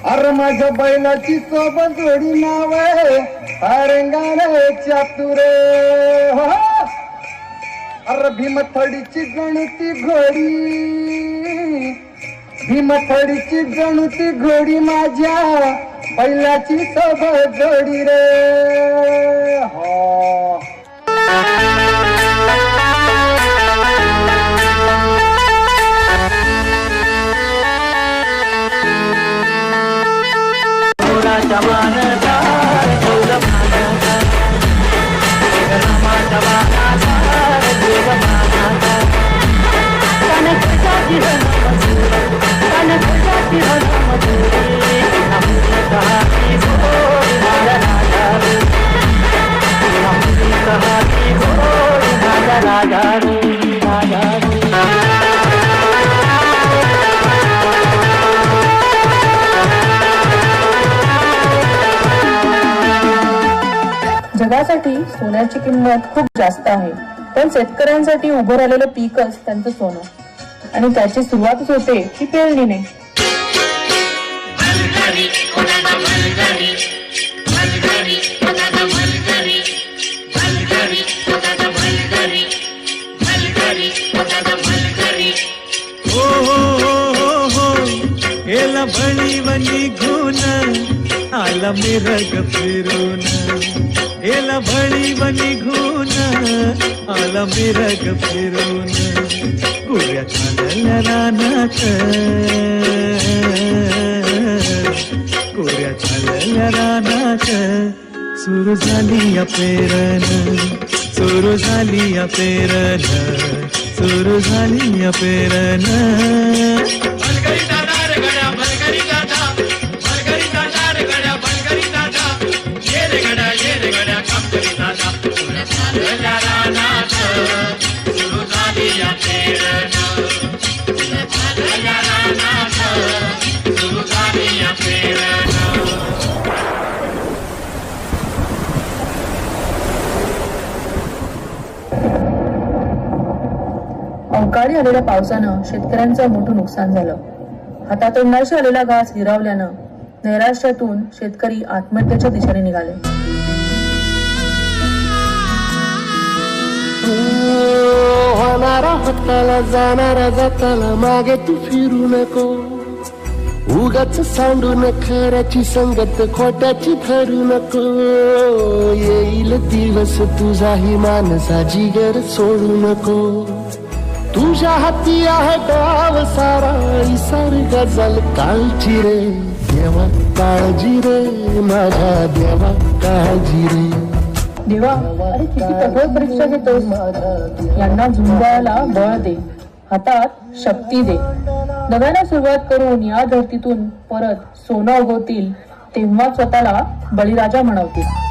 अरे माझ्या बैलाची सोबत जोडी नाव रंगाने चातुर. अरे भीमथडीची गणती घोडी, भीमथडीची गणती घोडी माझ्या बैलाची सोबत जोडी रे. हो जगासाठी सोन्याची किंमत खूप जास्त आहे, पण शेतकऱ्यांसाठी उभं राहिलेलं पीकच त्यांचं सोनं, आणि त्याची सुरुवातच होते की पेरणीने. एला भळी वनी घुन आला मिरग फिरून, एला भळी वनी घुन आला मिरग फिरून. गुऱ्या खाल्ल्या रानात, गुऱ्या खाल्ल्या रानात सुरू झाली या पेरण, सुरू झाली या पेरण, सुरू झाली या पेरण. अवकाळी आलेल्या पावसानं शेतकऱ्यांचं मोठं नुकसान झालं. हातातोंडाशी आलेला घास हिरावल्यानं नैराश्यातून शेतकरी आत्महत्येच्या दिशेने निघाले. होणारा हाताला जाणारा जाताला मागे तू फिरू नको, उगाच सांडून खऱ्याची संगत खोट्याची धरू नको. येईल दिवस तुझाही माणसाची गर सोडू नको. तुझ्या हाती आहे डाव सारा इसार गजल काळजी रे. देवा काळजी रे, माझ्या देवा काळजी रे. देवा, अरे किती कठोर परीक्षा घेतोस. यांना झुंजायला बळ दे, हातात शक्ती दे. नव्याने सुरुवात करून या धरतीतून परत सोनं उगवतील, तेव्हा स्वतःला बळीराजा म्हणवतील.